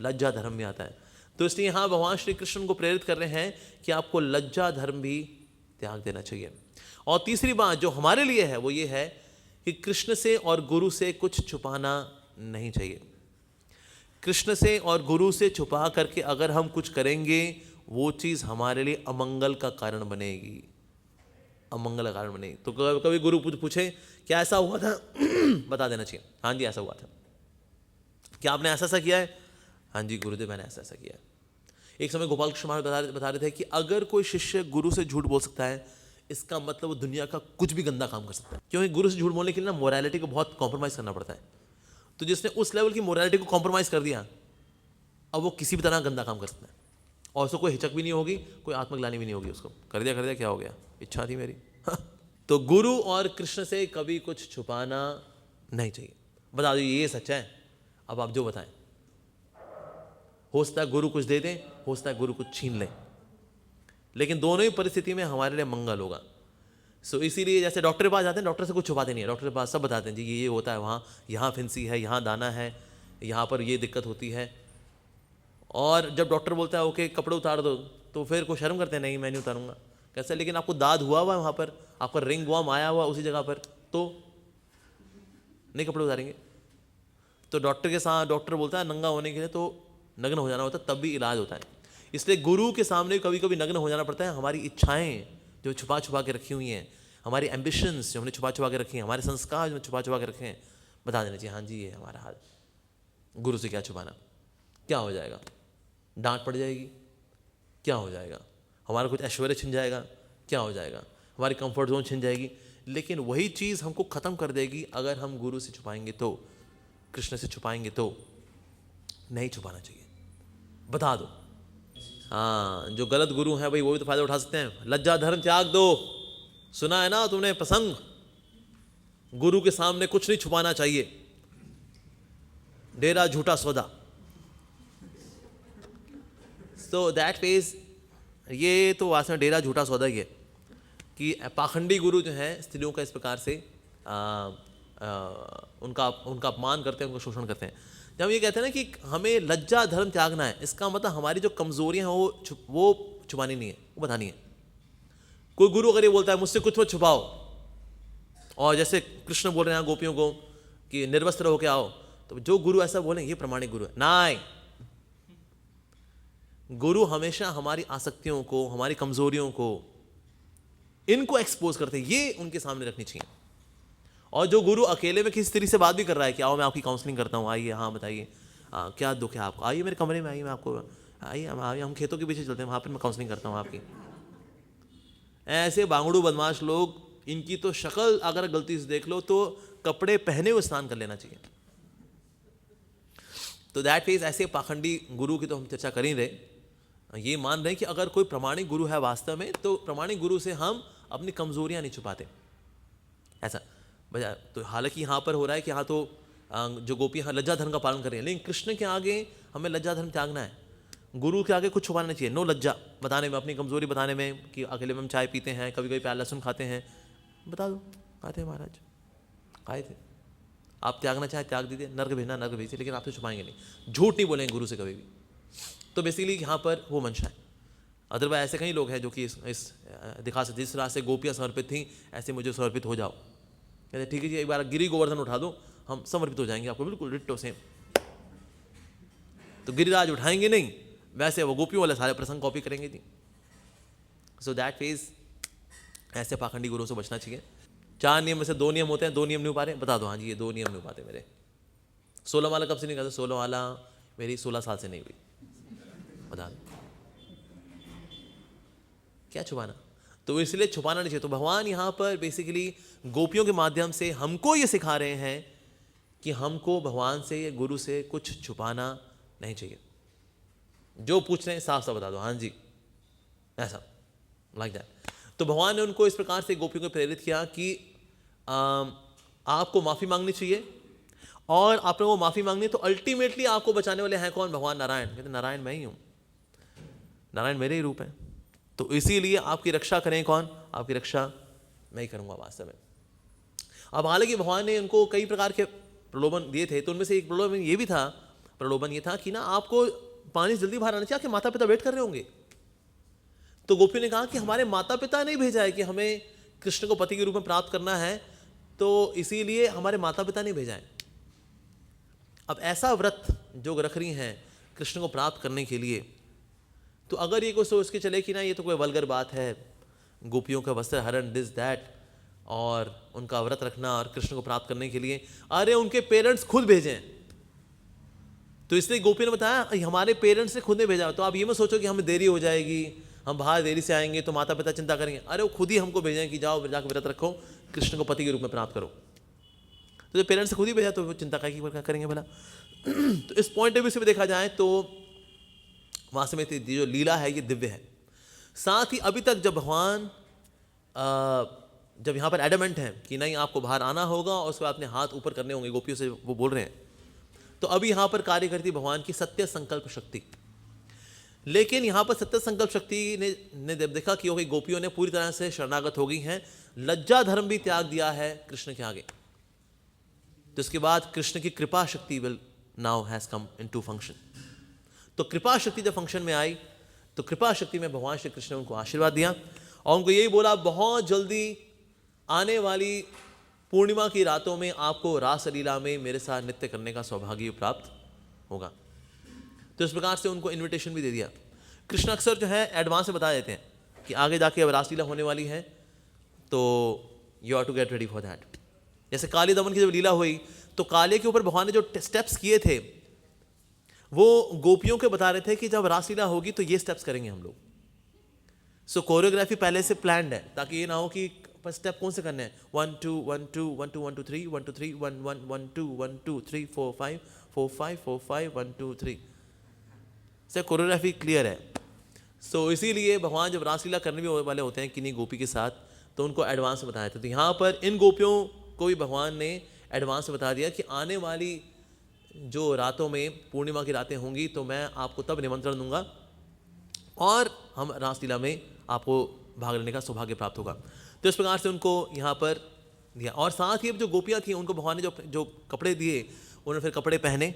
लज्जा धर्म भी आता है। तो इसलिए यहाँ भगवान श्री कृष्ण को प्रेरित कर रहे हैं कि आपको लज्जा धर्म भी त्याग देना चाहिए। और तीसरी बात जो हमारे लिए है वो ये है कि कृष्ण से और गुरु से कुछ छुपाना नहीं चाहिए। कृष्ण से और गुरु से छुपा करके अगर हम कुछ करेंगे वो चीज़ हमारे लिए अमंगल का कारण बनेगी, अमंगल का कारण बनेगी। तो कभी गुरु पूछे क्या ऐसा हुआ था बता देना चाहिए, हाँ जी ऐसा हुआ था। क्या आपने ऐसा किया है? हाँ जी गुरुदेव मैंने ऐसा किया है। एक समय गोपाल कृष्ण महाराज बता रहे थे कि अगर कोई शिष्य गुरु से झूठ बोल सकता है इसका मतलब वो दुनिया का कुछ भी गंदा काम कर सकता है, क्योंकि गुरु से झूठ बोलने के लिए ना मोरालिटी को बहुत कॉम्प्रोमाइज़ करना पड़ता है। तो जिसने उस लेवल की मोरालिटी को कॉम्प्रोमाइज़ कर दिया अब वो किसी भी तरह गंदा काम कर सकता है और उसको कोई हिचक भी नहीं होगी, कोई आत्मग्लानि भी नहीं होगी, उसको कर दिया क्या हो गया, इच्छा थी मेरी तो गुरु और कृष्ण से कभी कुछ छुपाना नहीं चाहिए। बता दो ये सच है, अब आप जो बताएं। हो सकता है गुरु कुछ दे दें, हो सकता है गुरु कुछ छीन लें, लेकिन दोनों ही परिस्थिति में हमारे लिए मंगल होगा। सो इसीलिए जैसे डॉक्टर के पास जाते हैं, डॉक्टर से कुछ छुपाते नहीं है, डॉक्टर के पास सब बताते हैं जी ये होता है, वहाँ यहाँ फिंसी है, यहाँ दाना है, यहाँ पर ये दिक्कत होती है। और जब डॉक्टर बोलता है ओके कपड़े उतार दो तो फिर कोई शर्म करते हैं नहीं मैं नहीं उतारूंगा। कैसे? लेकिन आपको दाद हुआ हुआ है वहाँ पर, आपका रिंग वॉर्म आया हुआ उसी जगह पर, तो नहीं कपड़े उतारेंगे। तो डॉक्टर के साथ डॉक्टर बोलता है नंगा होने के लिए तो नग्न हो जाना होता है, तब भी इलाज होता है। इसलिए गुरु के सामने कभी कभी नग्न हो जाना पड़ता है। हमारी इच्छाएं जो छुपा छुपा के रखी हुई हैं, हमारी एम्बिशंस जो हमने छुपा छुपा के रखी हैं, हमारे संस्कार जो छुपा छुपा के रखे हैं, बता देना चाहिए हाँ जी ये हमारा हाल। गुरु से क्या छुपाना, क्या हो जाएगा? डांट पड़ जाएगी, क्या हो जाएगा? हमारा कुछ ऐश्वर्य छिन जाएगा, क्या हो जाएगा? हमारी कंफर्ट जोन छिन जाएगी। लेकिन वही चीज़ हमको ख़त्म कर देगी अगर हम गुरु से छुपाएंगे तो, कृष्ण से छुपाएंगे तो। नहीं छुपाना चाहिए, बता दो। हाँ जो गलत गुरु हैं भाई वो भी तो फायदा उठा सकते हैं। लज्जा धर्म त्याग दो, सुना है ना तुमने प्रसंग, गुरु के सामने कुछ नहीं छुपाना चाहिए, डेरा झूठा सौदा। तो दैट फेज ये तो वास्तव में डेरा झूठा सौदा ही है कि पाखंडी गुरु जो हैं स्त्रियों का इस प्रकार से उनका अपमान करते हैं, उनका शोषण करते हैं। जब हम ये कहते हैं ना कि हमें लज्जा धर्म त्यागना है, इसका मतलब हमारी जो कमजोरियां हैं वो छुपानी नहीं है, वो बतानी है। कोई गुरु अगर ये बोलता है मुझसे कुछ मत छुपाओ, और जैसे कृष्ण बोल रहे हैं गोपियों को कि निर्वस्त्र होकर आओ, तो जो गुरु ऐसा बोले ये प्रमाणिक गुरु है। नहीं, गुरु हमेशा हमारी आसक्तियों को, हमारी कमजोरियों को, इनको एक्सपोज करते हैं, ये उनके सामने रखनी चाहिए। और जो गुरु अकेले में किसी तरीके से बात भी कर रहा है कि आओ मैं आपकी काउंसलिंग करता हूँ, आइए, हाँ बताइए क्या दुख है आपको, आइए मेरे कमरे में, आइए मैं आपको, आइए हम खेतों के पीछे चलते हैं, वहाँ पर मैं काउंसलिंग करता हूँ आपकी। ऐसे बांगड़ू बदमाश लोग, इनकी तो शक्ल अगर गलती से देख लो तो कपड़े पहने हुए स्नान कर लेना चाहिए। तो दैट इज ऐसे पाखंडी गुरु की तो हम चर्चा कर ही रहे, ये मान रहे हैं कि अगर कोई प्रमाणिक गुरु है वास्तव में, तो प्रमाणिक गुरु से हम अपनी कमजोरियां नहीं छुपाते, ऐसा बजा। तो हालांकि यहाँ पर हो रहा है कि हाँ तो जो गोपी हाँ लज्जा धर्म का पालन कर रही है, लेकिन कृष्ण के आगे हमें लज्जा धर्म त्यागना है। गुरु के आगे कुछ छुपाना चाहिए, नो लज्जा बताने में, अपनी कमजोरी बताने में कि अकेले में हम चाय पीते हैं, कभी कभी प्याज लहसुन खाते हैं, बता दो खाते हैं महाराज, खाए थे। आप त्यागना चाहे त्याग दीजिए, नर्क भेजना नर्क भेजिए, लेकिन आपसे छुपाएंगे नहीं, झूठ नहीं बोलेंगे गुरु से कभी भी। तो बेसिकली यहाँ पर वो मंशा है। अदरवाइज ऐसे कई लोग हैं जो कि इस दिखा सकते, जिस तरह से गोपियाँ समर्पित थीं ऐसे मुझे समर्पित हो जाओ। कहते ठीक है जी, एक बार गिरी गोवर्धन उठा दो, हम समर्पित हो जाएंगे आपको, बिल्कुल डिट्टो सेम। तो गिरिराज उठाएंगे नहीं, वैसे वो गोपियों वाले सारे प्रसंग कॉपी करेंगे जी। सो दैट फेज ऐसे पाखंडी गुरुओं से बचना चाहिए। 4 नियम में से 2 नियम होते हैं, 2 नियम नहीं हो पा रहे, बता दो हाँ जी ये 2 नियम नहीं हो पाते मेरे। 16 वाला कब से नहीं करते? 16 वाला मेरी 16 साल से नहीं हुई, बता दो क्या छुपाना। तो इसलिए छुपाना नहीं चाहिए। तो भगवान यहाँ पर बेसिकली गोपियों के माध्यम से हमको ये सिखा रहे हैं कि हमको भगवान से या गुरु से कुछ छुपाना नहीं चाहिए। जो पूछ रहे हैं साफ साफ बता दो, हाँ जी ऐसा, लाइक दैट। तो भगवान ने उनको इस प्रकार से गोपियों को प्रेरित किया कि आपको माफ़ी मांगनी चाहिए, और आपने वो माफ़ी मांगनी तो अल्टीमेटली आपको बचाने वाले हैं कौन? भगवान नारायण। कहते नारायण मैं ही हूँ, नारायण मेरे ही रूप है, तो इसीलिए आपकी रक्षा करें कौन? आपकी रक्षा मैं ही करूँगा वास्तव में। अब हालांकि भगवान ने उनको कई प्रकार के प्रलोभन दिए थे, तो उनमें से एक प्रलोभन ये था कि ना आपको पानी जल्दी बाहर आना चाहिए, आपके माता पिता वेट कर रहे होंगे। तो गोपियों ने कहा कि हमारे माता पिता नहीं भेजा है कि हमें कृष्ण को पति के रूप में प्राप्त करना है, तो इसीलिए हमारे माता पिता नहीं भेजा है। अब ऐसा व्रत जो रख रही हैं कृष्ण को प्राप्त करने के लिए, तो अगर ये कोई सोच के चले कि ना ये तो कोई वल्गर बात है, गोपियों का वस्त्र हरण दिस दैट, और उनका व्रत रखना और कृष्ण को प्राप्त करने के लिए, अरे उनके पेरेंट्स खुद भेजें। तो इसलिए गोपी ने बताया हमारे पेरेंट्स ने खुद ने भेजा। तो आप ये मत सोचो कि हमें देरी हो जाएगी, हम बाहर देरी से आएंगे तो माता पिता चिंता करेंगे। अरे वो खुद ही हमको भेजें कि जाओ जाकर व्रत रखो, कृष्ण को पति के रूप में प्राप्त करो। तो जब पेरेंट्स से खुद ही भेजा तो वो चिंता क्या करेंगे भला। तो इस पॉइंट ऑफ व्यू से भी देखा जाए तो वास्तव में जो लीला है ये दिव्य है। साथ ही अभी तक जब भगवान जब यहाँ पर एडमेंट है कि नहीं आपको बाहर आना होगा और उसके बाद अपने हाथ ऊपर करने होंगे, गोपियों से वो बोल रहे हैं, तो अभी यहाँ पर कार्य करती भगवान की सत्य संकल्प शक्ति। लेकिन यहाँ पर सत्य संकल्प शक्ति ने जब देखा कि गोपियों ने पूरी तरह से शरणागत हो गई हैं, लज्जा धर्म भी त्याग दिया है कृष्ण के आगे, तो इसके बाद कृष्ण की कृपा शक्ति will now has come into function. तो कृपा शक्ति जब फंक्शन में आई तो कृपा शक्ति में भगवान श्री कृष्ण ने उनको आशीर्वाद दिया और उनको यही बोला बहुत जल्दी आने वाली पूर्णिमा की रातों में आपको रासलीला में मेरे साथ नृत्य करने का सौभाग्य प्राप्त होगा। तो इस प्रकार से उनको इनविटेशन भी दे दिया। कृष्ण अक्सर जो है एडवांस में बता देते हैं कि आगे जाके अब रासलीला होने वाली है, तो you are to get ready for that. जैसे काली दमन की जब लीला हुई तो काले के ऊपर भगवान ने जो स्टेप्स किए थे वो गोपियों के बता रहे थे कि जब रासलीला होगी तो ये स्टेप्स करेंगे हम लोग। सो कोरियोग्राफी पहले से प्लान्ड है ताकि ये ना हो कि स्टेप कौन से करने हैं, 1 2 1 2 1 2 1 2 3 1 2 3 1 1 1 2 1 2 3 4 5 4 5 4 5 1 2 3 से कोरियोग्राफी क्लियर है। सो इसीलिए भगवान जब रासलीला करने भी वाले होते हैं किन्हीं गोपी के साथ तो उनको एडवांस में बताया था। तो यहाँ पर इन गोपियों को भी भगवान ने एडवांस में बता दिया कि आने वाली जो रातों में पूर्णिमा की रातें होंगी तो मैं आपको तब निमंत्रण दूंगा और हम रासलीला में आपको भाग लेने का सौभाग्य प्राप्त होगा। तो इस प्रकार से उनको यहाँ पर दिया। और साथ ही जो गोपियाँ थी उनको भगवान ने जो कपड़े दिए उन्होंने फिर कपड़े पहने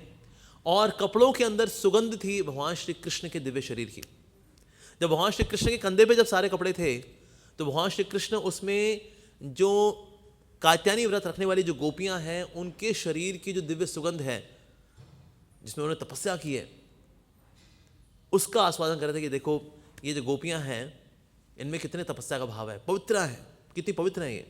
और कपड़ों के अंदर सुगंध थी भगवान श्री कृष्ण के दिव्य शरीर की। जब भगवान श्री कृष्ण के कंधे पे जब सारे कपड़े थे तो भगवान श्री कृष्ण उसमें जो कात्यायनी व्रत रखने वाली जो गोपियाँ हैं उनके शरीर की जो दिव्य सुगंध है जिसमें उन्होंने तपस्या की है उसका आस्वादन कर रहे थे कि देखो ये जो गोपियाँ हैं इनमें कितने तपस्या का भाव है, पवित्र है, कितनी पवित्र है ये।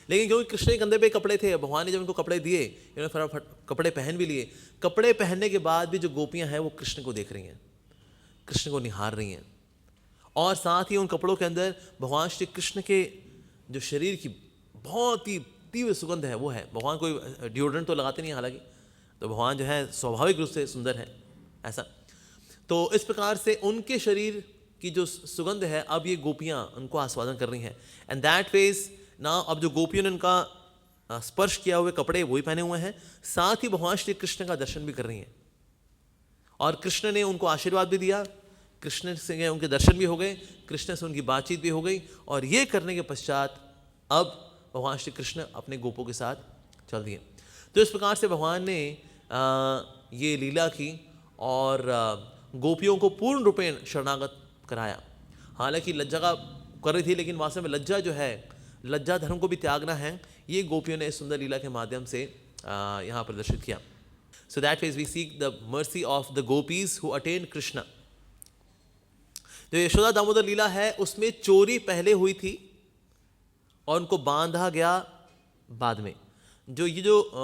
लेकिन क्योंकि कृष्ण के कंधे पे कपड़े थे, भगवान ने जब इनको कपड़े दिए इन्होंने फटाफट कपड़े पहन भी लिए। कपड़े पहनने के बाद भी जो गोपियाँ हैं वो कृष्ण को देख रही हैं, कृष्ण को निहार रही हैं और साथ ही उन कपड़ों के अंदर भगवान श्री कृष्ण के जो शरीर की बहुत ही तीव्र सुगंध है वो है। भगवान कोई डिओड्रेंट तो लगाते नहीं है हालांकि, तो भगवान जो है स्वाभाविक रूप से सुंदर है ऐसा। तो इस प्रकार से उनके शरीर की जो सुगंध है अब ये गोपियाँ उनको आस्वादन कर रही हैं। एंड दैट फेज ना अब जो गोपियों ने उनका स्पर्श किया हुए कपड़े वही पहने हुए हैं, साथ ही भगवान श्री कृष्ण का दर्शन भी कर रही हैं और कृष्ण ने उनको आशीर्वाद भी दिया, कृष्ण से उनके दर्शन भी हो गए, कृष्ण से उनकी बातचीत भी हो गई। और ये करने के पश्चात अब भगवान श्री कृष्ण अपने गोपों के साथ चल दिए। तो इस प्रकार से भगवान ने ये लीला की और गोपियों को पूर्ण रूपेण शरणागत कराया। हालांकि लज्जा का कर रही थी, लेकिन वास्तव में लज्जा जो है, लज्जा धर्म को भी त्यागना है, ये गोपियों ने इस सुंदर लीला के माध्यम से यहाँ प्रदर्शित किया। So that means we seek the mercy of the gopis who attain Krishna. जो यशोदा दामोदर लीला है उसमें चोरी पहले हुई थी और उनको बांधा गया बाद में। जो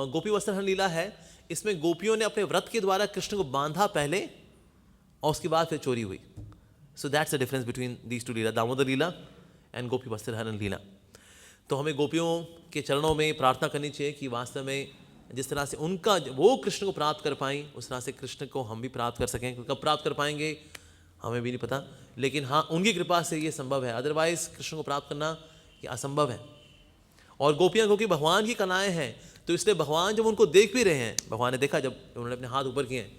गोपी वस्त्रहरण लीला है, इसमें गोपियों ने अपने व्रत के द्वारा कृष्ण को बांधा पहले और उसके बाद फिर चोरी हुई। So that's the difference between these two lila, Damodar lila and Gopi Vastraharan lila. तो हमें गोपियों के चरणों में प्रार्थना करनी चाहिए कि वास्तव में जिस तरह से उनका वो कृष्ण को प्राप्त कर पाई, उस तरह से कृष्ण को हम भी प्राप्त कर सकें। कब प्राप्त कर पाएंगे हमें भी नहीं पता, लेकिन हाँ उनकी कृपा से ये संभव है, अदरवाइज कृष्ण को प्राप्त करना ये असंभव है। और गोपियाँ क्योंकि भगवान की कलाएँ हैं, तो इसलिए भगवान जब उनको देख भी रहे हैं, भगवान ने देखा जब उन्होंने अपने हाथ ऊपर किए,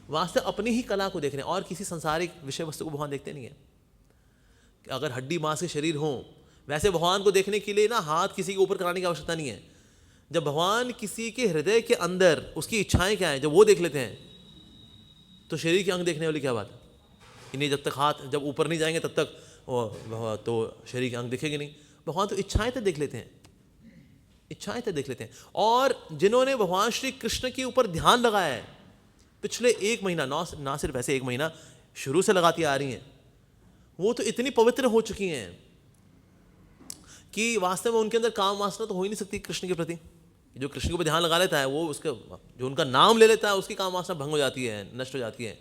वास्तव अपनी ही कला को देख रहे हैं और किसी संसारिक विषय वस्तु को भगवान देखते नहीं है। अगर हड्डी मांस के शरीर हों, वैसे भगवान को देखने के लिए ना हाथ किसी के ऊपर कराने की आवश्यकता नहीं है। जब भगवान किसी के हृदय के अंदर उसकी इच्छाएं क्या हैं, जब वो देख लेते हैं, तो शरीर के अंग देखने वाली क्या बात है। इन्हें जब तक हाथ जब ऊपर नहीं जाएंगे तब तक तो शरीर के अंग दिखेंगे नहीं। भगवान तो इच्छाएं तक देख लेते हैं, इच्छाएं तक देख लेते हैं। और जिन्होंने भगवान श्री कृष्ण के ऊपर ध्यान लगाया है पिछले 1 महीना, ना सिर्फ ऐसे 1 महीना शुरू से लगाती आ रही हैं, वो तो इतनी पवित्र हो चुकी हैं कि वास्तव में उनके अंदर काम वासना तो हो ही नहीं सकती कृष्ण के प्रति। जो कृष्ण के ऊपर ध्यान लगा लेता है, वो उसका जो उनका नाम ले लेता है, उसकी काम वासना भंग हो जाती है, नष्ट हो जाती है।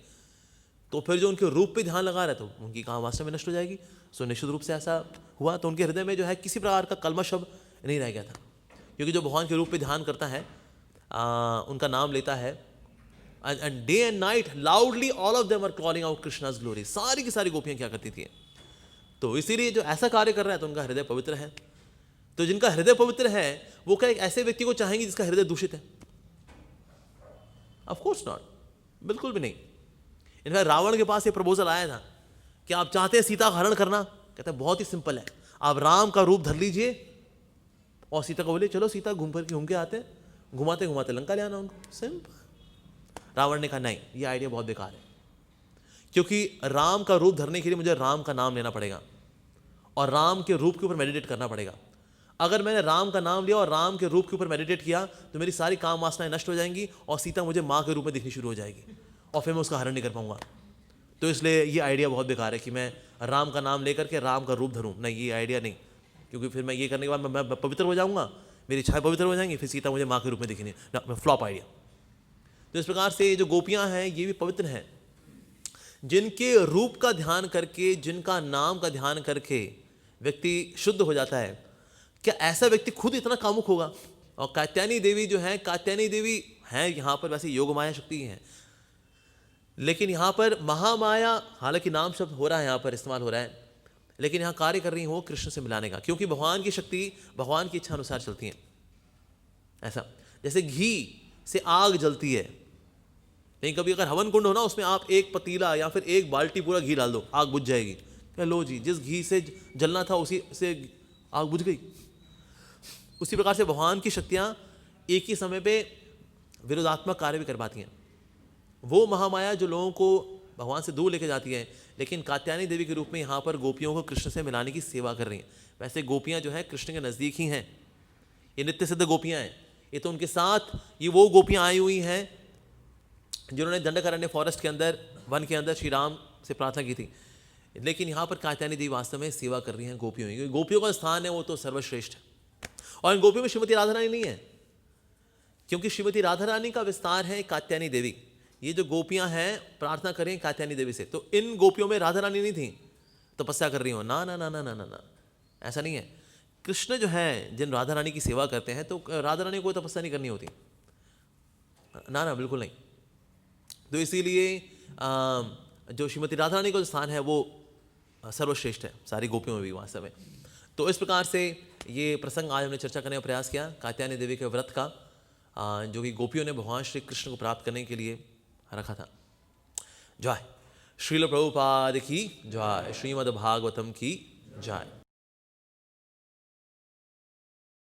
तो फिर जो उनके रूप पे ध्यान लगा रहा है, तो उनकी काम वासना में नष्ट हो जाएगी। सो निश्चित रूप से ऐसा हुआ, तो उनके हृदय में जो है किसी प्रकार का कलमश अब नहीं रह गया था, क्योंकि जो भगवान के रूप पे ध्यान करता है, उनका नाम लेता है, and day and night loudly all of them are calling out Krishna's glory. सारी की सारी गोपियाँ क्या करती थी। तो इसीलिए जो ऐसा कार्य कर रहा है तो उनका हृदय पवित्र है। तो जिनका हृदय पवित्र है वो क्या एक ऐसे व्यक्ति को चाहेंगे जिसका हृदय दूषित है? ऑफ कोर्स नॉट, बिल्कुल भी नहीं। इनफैक्ट रावण के पास ये प्रपोजल आया था कि आप चाहते हैं सीता का हरण करना? कहते हैं बहुत ही सिंपल है, आप राम का रूप धर लीजिए और सीता को बोले चलो सीता घूम के आते हैं, घुमाते घुमाते लंका ले आना उनको, सिंपल। रावण ने कहा नहीं, ये आइडिया बहुत बेकार है, क्योंकि राम का रूप धरने के लिए मुझे राम का नाम लेना पड़ेगा और राम के रूप के ऊपर मेडिटेट करना पड़ेगा। अगर मैंने राम का नाम लिया और राम के रूप के ऊपर मेडिटेट किया तो मेरी सारी काम वासनाएं नष्ट हो जाएंगी और सीता मुझे माँ के रूप में दिखनी शुरू हो जाएगी और फिर मैं उसका हरण नहीं कर पाऊंगा। तो इसलिए ये आइडिया बहुत बेकार है कि मैं राम का नाम लेकर के राम का रूप धरूं। नहीं, ये आइडिया नहीं, क्योंकि फिर मैं ये करने के बाद मैं पवित्र हो जाऊंगा, मेरी इच्छाएं पवित्र हो जाएंगी, फिर सीता मुझे माँ के रूप में दिखनी ना, मैं फ्लॉप आइडिया। तो इस प्रकार से जो गोपियाँ हैं ये भी पवित्र हैं, जिनके रूप का ध्यान करके, जिनका नाम का ध्यान करके व्यक्ति शुद्ध हो जाता है। क्या ऐसा व्यक्ति खुद इतना कामुक होगा? और कात्यायनी देवी जो है, कात्यायनी देवी हैं यहाँ पर वैसे योग माया शक्ति हैं, लेकिन यहाँ पर महामाया, हालांकि नाम शब्द हो रहा है यहाँ पर इस्तेमाल हो रहा है, लेकिन यहाँ कार्य कर रही हो कृष्ण से मिलाने का, क्योंकि भगवान की शक्ति भगवान की इच्छा अनुसार चलती है। ऐसा जैसे घी से आग जलती है, नहीं कभी अगर हवन कुंड हो ना, उसमें आप एक पतीला या फिर एक बाल्टी पूरा घी डाल दो, आग बुझ जाएगी। क्या लो जी, जिस घी से जलना था उसी से आग बुझ गई। उसी प्रकार से भगवान की शक्तियाँ एक ही समय पे विरोधात्मक कार्य भी कर पाती हैं। वो महामाया जो लोगों को भगवान से दूर लेके जाती है, लेकिन कात्यायनी देवी के रूप में यहाँ पर गोपियों को कृष्ण से मिलाने की सेवा कर रही हैं। वैसे गोपियाँ जो हैं कृष्ण के नज़दीक ही हैं, ये नित्य सिद्ध गोपियाँ हैं। ये तो उनके साथ ये वो गोपियाँ आई हुई हैं जिन्होंने दंडकारण्य फॉरेस्ट के अंदर, वन के अंदर श्री राम से प्रार्थना की थी, लेकिन यहाँ पर कात्यायनी देवी वास्तव में सेवा कर रही हैं गोपियों की। गोपियों का स्थान है वो तो सर्वश्रेष्ठ है, और इन गोपियों में श्रीमती राधा रानी नहीं है, क्योंकि श्रीमती राधा रानी का विस्तार है कात्यायनी देवी। ये जो गोपियां हैं प्रार्थना करें कात्यायनी देवी से, तो इन गोपियों में राधा रानी नहीं थी तपस्या कर रही हो, ना ना ना ना ना ना ना, ऐसा नहीं है। कृष्ण जो है जिन राधा रानी की सेवा करते हैं, तो राधा रानी को कोई तपस्या नहीं करनी होती, ना ना बिल्कुल नहीं। तो इसीलिए जो श्रीमती राधा रानी का जो स्थान है वो सर्वश्रेष्ठ है सारी गोपियों में भी वास्तव में। तो इस प्रकार से ये प्रसंग आज हमने चर्चा करने का प्रयास किया कात्यायनी देवी के व्रत का, जो कि गोपियों ने भगवान श्री कृष्ण को प्राप्त करने के लिए रखा था। जय श्रील प्रभुपाद की जय, श्रीमद् भागवतम की जय।